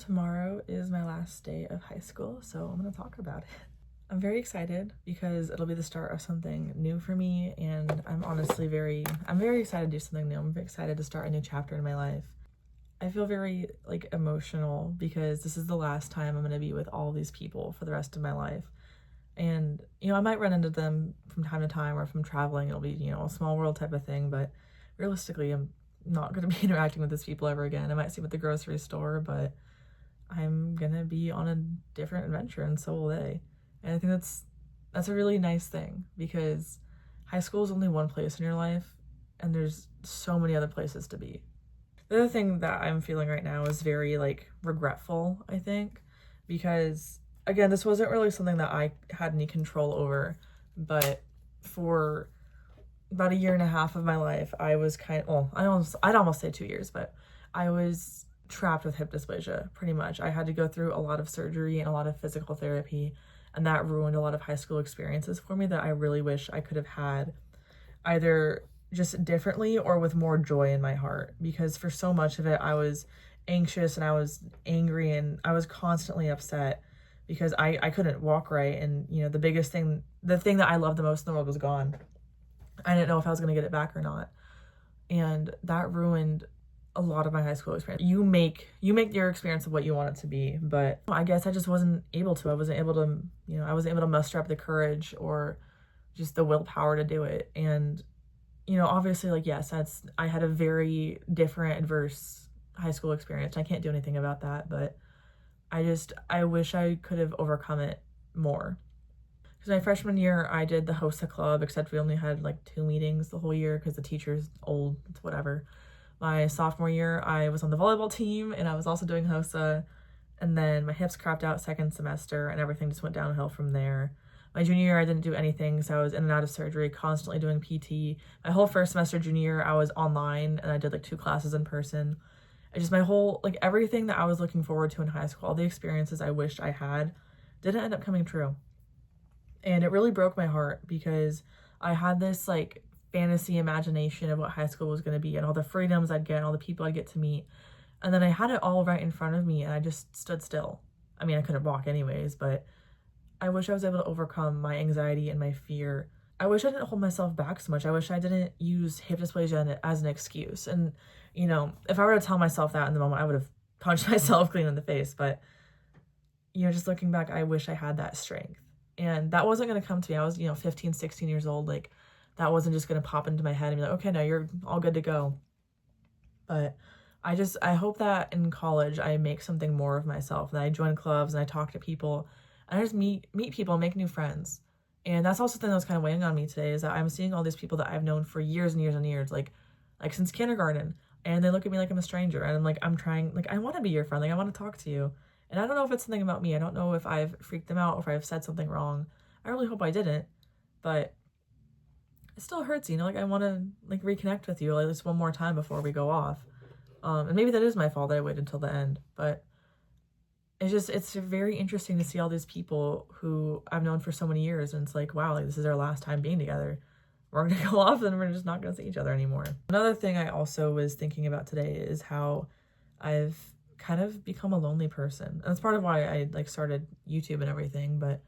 Tomorrow is my last day of high school, so I'm going to talk about it. I'm very excited because it'll be the start of something new for me, and I'm very excited to do something new. I'm very excited to start a new chapter in my life. I feel very emotional because this is the last time I'm going to be with all these people for the rest of my life. And, I might run into them from time to time, or if I'm traveling, it'll be, a small world type of thing, but realistically, I'm not going to be interacting with these people ever again. I might see them at the grocery store, but I'm gonna be on a different adventure, and so will they. And I think that's a really nice thing, because high school is only one place in your life, and there's so many other places to be. The other thing that I'm feeling right now is very regretful, I think, because again, this wasn't really something that I had any control over, but for about 1.5 years of my life, I was I'd almost say 2 years, but I was trapped with hip dysplasia, pretty much. I had to go through a lot of surgery and a lot of physical therapy, and that ruined a lot of high school experiences for me that I really wish I could have had either just differently or with more joy in my heart, because for so much of it I was anxious and I was angry and I was constantly upset because I couldn't walk right, and the thing that I loved the most in the world was gone. I didn't know if I was going to get it back or not, and that ruined a lot of my high school experience. You make your experience of what you want it to be, but I guess I just wasn't able to. I wasn't able to muster up the courage or just the willpower to do it. And, obviously, yes, I had a very different, adverse high school experience. I can't do anything about that, but I wish I could have overcome it more. Because my freshman year, I did the HOSA club, except we only had 2 meetings the whole year because the teacher's old, it's whatever. My sophomore year, I was on the volleyball team, and I was also doing HOSA, and then my hips crapped out second semester, and everything just went downhill from there. My junior year, I didn't do anything, so I was in and out of surgery, constantly doing PT. My whole first semester junior year, I was online, and I did 2 classes in person. I just, my whole, everything that I was looking forward to in high school, all the experiences I wished I had, didn't end up coming true. And it really broke my heart, because I had this, fantasy imagination of what high school was going to be, and all the freedoms I'd get, and all the people I'd get to meet. And then I had it all right in front of me, and I just stood still. I mean, I couldn't walk anyways, but I wish I was able to overcome my anxiety and my fear. I wish I didn't hold myself back so much. I wish I didn't use hip dysplasia as an excuse. And, if I were to tell myself that in the moment, I would have punched myself clean in the face. But, just looking back, I wish I had that strength. And that wasn't going to come to me. I was, 15, 16 years old. That wasn't just going to pop into my head and be like, okay, no, you're all good to go. But I hope that in college I make something more of myself, and I join clubs and I talk to people, and I just meet people and make new friends. And that's also something that was kind of weighing on me today, is that I'm seeing all these people that I've known for years and years and years, like since kindergarten, and they look at me like I'm a stranger, and I'm trying, I want to be your friend, I want to talk to you. And I don't know if it's something about me. I don't know if I've freaked them out or if I've said something wrong. I really hope I didn't, but it still hurts, I want to reconnect with you at least one more time before we go off. And maybe that is my fault that I waited until the end, but it's very interesting to see all these people who I've known for so many years, and it's wow, this is our last time being together. We're going to go off and we're just not going to see each other anymore. Another thing I also was thinking about today is how I've kind of become a lonely person. And that's part of why I started YouTube and everything, but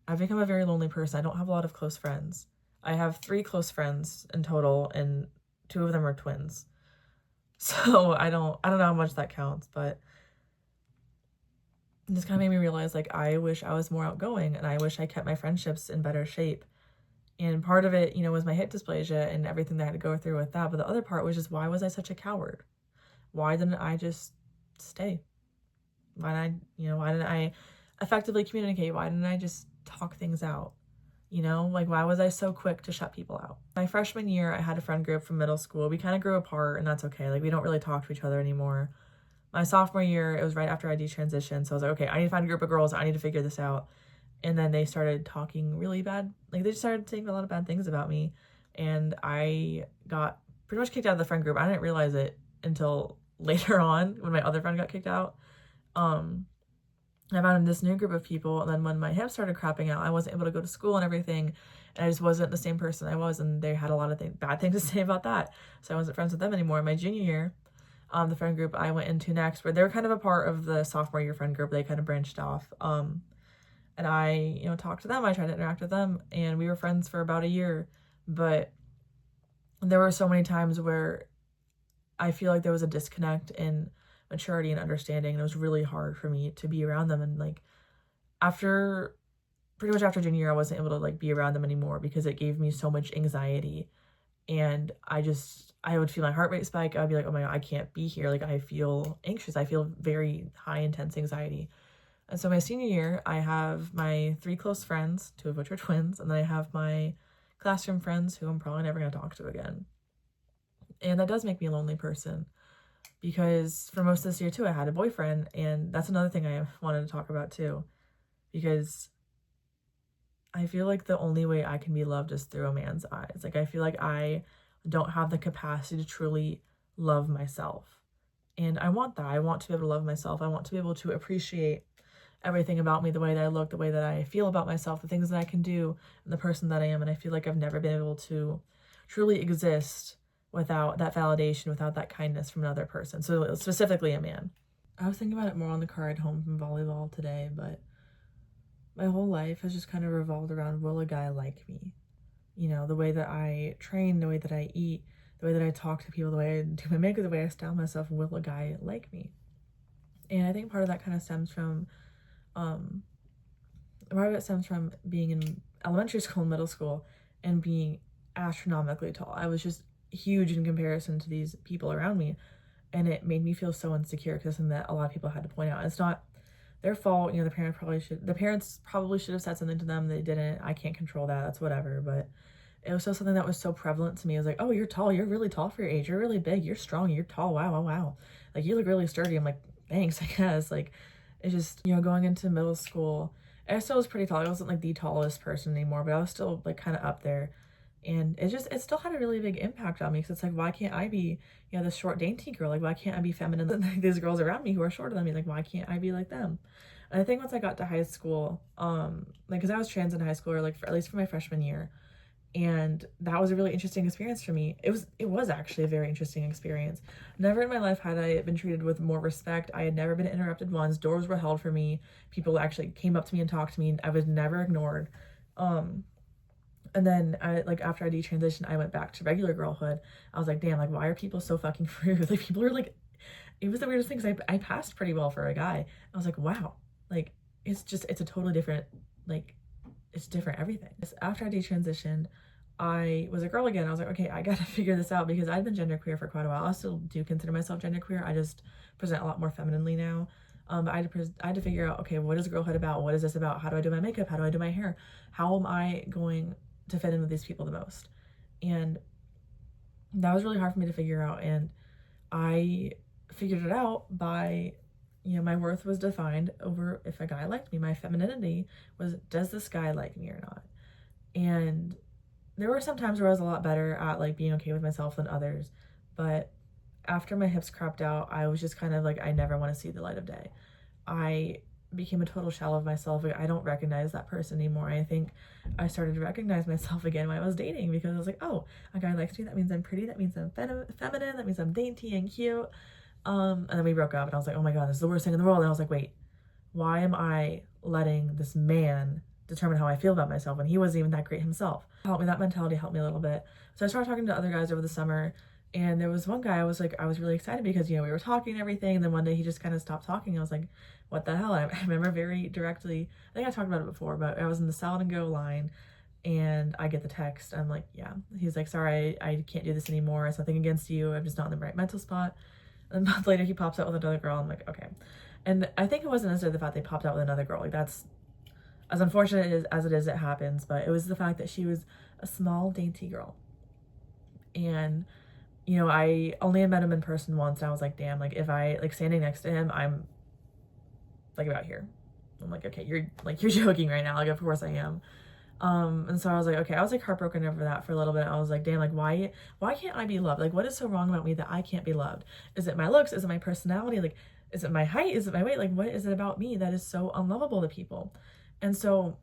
I've become a very lonely person. I don't have a lot of close friends. I have 3 close friends in total, and 2 of them are twins. So I don't know how much that counts, but this kind of made me realize, I wish I was more outgoing, and I wish I kept my friendships in better shape. And part of it, was my hip dysplasia and everything that I had to go through with that. But the other part was just, why was I such a coward? Why didn't I just stay? Why didn't I effectively communicate? Why didn't I just talk things out? Why was I so quick to shut people out? My freshman year, I had a friend group from middle school. We kind of grew apart, and that's okay. We don't really talk to each other anymore. My sophomore year, it was right after I detransitioned, so I was like, okay, I need to find a group of girls. I need to figure this out. And then they started talking really bad. They just started saying a lot of bad things about me, and I got pretty much kicked out of the friend group. I didn't realize it until later on when my other friend got kicked out. I found this new group of people, and then when my hips started crapping out, I wasn't able to go to school and everything, and I just wasn't the same person I was, and they had a lot of bad things to say about that, so I wasn't friends with them anymore. My junior year, the friend group I went into next, where they were kind of a part of the sophomore year friend group. They kind of branched off. And I, talked to them. I tried to interact with them, and we were friends for about a year. But there were so many times where I feel like there was a disconnect in maturity and understanding. And it was really hard for me to be around them. And like pretty much after junior year, I wasn't able to like be around them anymore because it gave me so much anxiety. And I would feel my heart rate spike. I'd be like, oh my God, I can't be here. Like I feel anxious. I feel very high intense anxiety. And so my senior year, I have my 3 close friends, 2 of which are twins, and then I have my classroom friends who I'm probably never going to talk to again. And that does make me a lonely person because for most of this year too, I had a boyfriend, and that's another thing I wanted to talk about too, because I feel like the only way I can be loved is through a man's eyes. Like I feel like I don't have the capacity to truly love myself. And I want that. I want to be able to love myself. I want to be able to appreciate everything about me, the way that I look, the way that I feel about myself, the things that I can do, and the person that I am. And I feel like I've never been able to truly exist without that validation, without that kindness from another person. So specifically a man. I was thinking about it more on the car ride home from volleyball today, but my whole life has just kind of revolved around, will a guy like me? The way that I train, the way that I eat, the way that I talk to people, the way I do my makeup, the way I style myself, will a guy like me? And I think part of that kind of stems from part of it stems from being in elementary school and middle school and being astronomically tall. I was just huge in comparison to these people around me, and it made me feel so insecure because something that a lot of people had to point out. It's not their fault, the parents probably should have said something to them. They didn't. I can't control that. That's whatever. But it was still something that was so prevalent to me. I was like, oh, you're tall. You're really tall for your age. You're really big. You're strong. You're tall. Wow, wow, wow. Like, you look really sturdy. I'm like, thanks, I guess. Like, it's just, going into middle school, I still was pretty tall. I wasn't like the tallest person anymore, but I was still like kind of up there. And it still had a really big impact on me because it's like, why can't I be, this short, dainty girl? Like, why can't I be feminine? Like, these girls around me who are shorter than me, like, why can't I be like them? And I think once I got to high school, because I was trans in high school, or like at least for my freshman year, and that was a really interesting experience for me. It was actually a very interesting experience. Never in my life had I been treated with more respect. I had never been interrupted once. Doors were held for me. People actually came up to me and talked to me. I was never ignored. And then after I detransitioned, I went back to regular girlhood. I was like, damn, like, why are people so fucking rude? Like, people are like, it was the weirdest thing because I passed pretty well for a guy. I was like, wow, like, it's a totally different, like, it's different everything. After I detransitioned, I was a girl again. I was like, okay, I gotta figure this out because I've been genderqueer for quite a while. I still do consider myself genderqueer. I just present a lot more femininely now. But I had to figure out, okay, what is girlhood about? What is this about? How do I do my makeup? How do I do my hair? How am I going to fit in with these people the most? And that was really hard for me to figure out. And I figured it out by, my worth was defined over if a guy liked me. My femininity was, does this guy like me or not? And there were some times where I was a lot better at like being okay with myself than others. But after my hips cropped out, I was just kind of like, I never want to see the light of day. I became a total shell of myself. Like, I don't recognize that person anymore. I think I started to recognize myself again when I was dating because I was like, oh, a guy likes me. That means I'm pretty. That means I'm feminine. That means I'm dainty and cute. And then we broke up and I was like, oh my God, this is the worst thing in the world. And I was like, wait, why am I letting this man determine how I feel about myself when he wasn't even that great himself? That mentality helped me a little bit. So I started talking to other guys over the summer, and there was one guy I was really excited because, we were talking and everything. And then one day he just kind of stopped talking. I was like, what the hell? I remember very directly, I think I talked about it before, but I was in the Salad and Go line and I get the text. I'm like, yeah. He's like, sorry, I can't do this anymore. It's nothing against you. I'm just not in the right mental spot. And a month later he pops out with another girl. I'm like, okay. And I think it wasn't necessarily the fact they popped out with another girl. Like, that's as unfortunate as it is, it happens. But it was the fact that she was a small, dainty girl. And, I only had met him in person once. And I was like, damn, like, if I, like, standing next to him, I'm, like, about here. I'm like, okay, you're joking right now. Like, of course I am. And so I was like, okay, I was, like, heartbroken over that for a little bit. I was like, damn, like, why can't I be loved? Like, what is so wrong about me that I can't be loved? Is it my looks? Is it my personality? Like, is it my height? Is it my weight? Like, what is it about me that is so unlovable to people? And so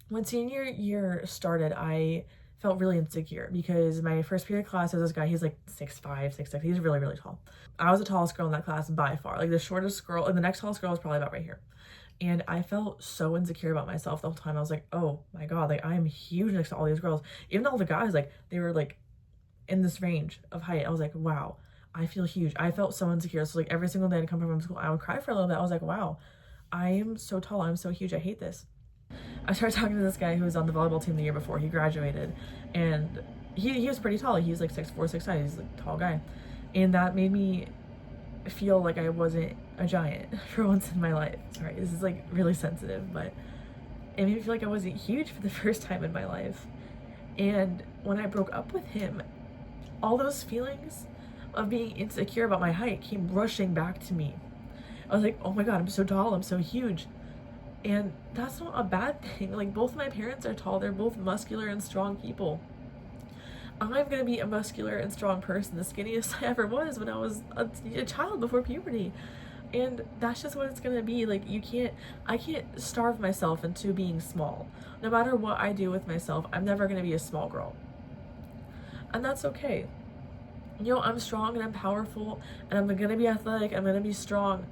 when senior year started, I felt really insecure because my first period class was this guy, he's like 6'5", 6'6", he's really, really tall. I was the tallest girl in that class by far. Like the shortest girl, and the next tallest girl was probably about right here. And I felt so insecure about myself the whole time. I was like, oh my God, like I'm huge next to all these girls. Even all the guys, like they were like in this range of height. I was like, wow, I feel huge. I felt so insecure. So like every single day I'd come home from school, I would cry for a little bit. I was like, wow, I am so tall. I'm so huge. I hate this. I started talking to this guy who was on the volleyball team the year before he graduated, and he was pretty tall. He was like 6'4", 6'5". He's like a tall guy. And that made me feel like I wasn't a giant for once in my life. Sorry, this is like really sensitive, but it made me feel like I wasn't huge for the first time in my life. And when I broke up with him, all those feelings of being insecure about my height came rushing back to me. I was like, oh my God, I'm so tall, I'm so huge. And that's not a bad thing. Like both my parents are tall, they're both muscular and strong people. I'm gonna be a muscular and strong person, the skinniest I ever was when I was a child before puberty. And that's just what it's gonna be. Like I can't starve myself into being small. No matter what I do with myself, I'm never gonna be a small girl. And that's okay. You know, I'm strong and I'm powerful and I'm gonna be athletic, I'm gonna be strong.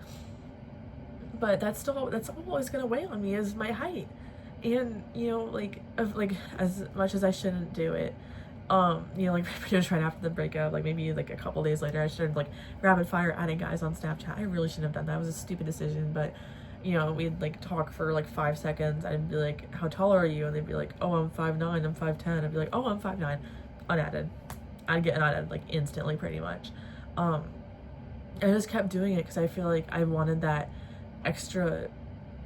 But that's always gonna weigh on me is my height. And, you know, like as much as I shouldn't do it, you know, like just right after the breakup, like maybe like a couple days later, I started like rapid fire adding guys on Snapchat. I really shouldn't have done that. It was a stupid decision, but you know, we'd like talk for like 5 seconds. I'd be like, how tall are you? And they'd be like, oh, I'm 5'9", I'm 5'10". I'd be like, oh, I'm 5'9", unadded. I'd get unadded like instantly pretty much. I just kept doing it because I feel like I wanted that extra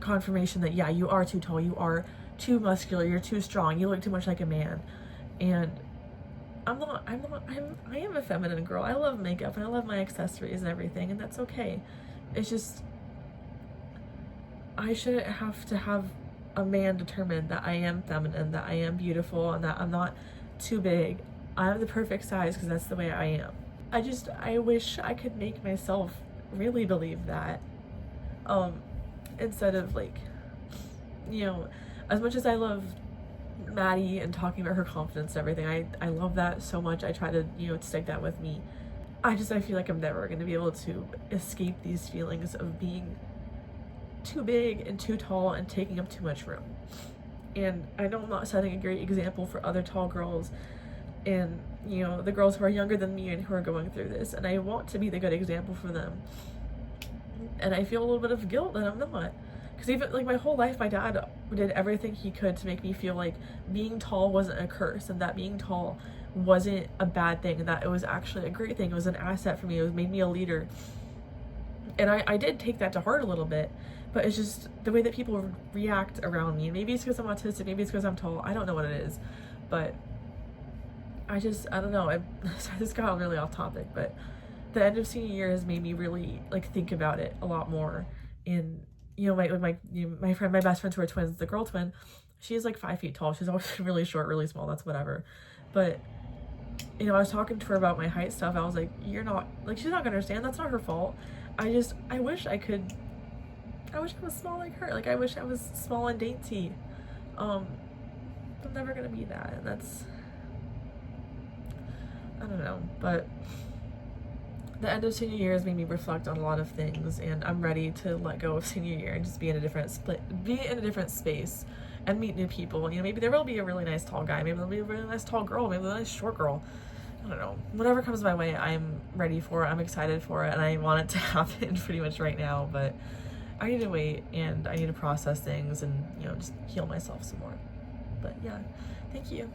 confirmation that, yeah, you are too tall, you are too muscular, you're too strong, you look too much like a man. And I am a feminine girl. I love makeup and I love my accessories and everything, and that's okay. It's just, I shouldn't have to have a man determine that I am feminine, that I am beautiful, and that I'm not too big. I'm the perfect size because that's the way I am. I wish I could make myself really believe that. Instead of like, you know, as much as I love Maddie and talking about her confidence and everything, I love that so much. I try to, you know, stick that with me. I feel like I'm never going to be able to escape these feelings of being too big and too tall and taking up too much room. And I know I'm not setting a great example for other tall girls and, you know, the girls who are younger than me and who are going through this, and I want to be the good example for them. And I feel a little bit of guilt that I'm not. Because even like my whole life, my dad did everything he could to make me feel like being tall wasn't a curse and that being tall wasn't a bad thing and that it was actually a great thing. It was an asset for me. It made me a leader. And I did take that to heart a little bit, but it's just the way that people react around me. Maybe it's because I'm autistic, maybe it's because I'm tall. I don't know what it is, but I don't know. Sorry, this got really off topic, but the end of senior year has made me really like think about it a lot more. And you know, my best friends who are twins, the girl twin, she's like 5 feet tall. She's always been really short, really small. That's whatever. But you know, I was talking to her about my height stuff. I was like, she's not gonna understand. That's not her fault. I wish I was small like her. Like I wish I was small and dainty. I'm never gonna be that, and that's, I don't know, but the end of senior year has made me reflect on a lot of things, and I'm ready to let go of senior year and just be in a different space and meet new people. You know, maybe there will be a really nice tall guy, maybe there'll be a really nice tall girl, maybe a nice short girl. I don't know. Whatever comes my way, I'm ready for it. I'm excited for it, and I want it to happen pretty much right now, but I need to wait, and I need to process things and, you know, just heal myself some more. But yeah, thank you.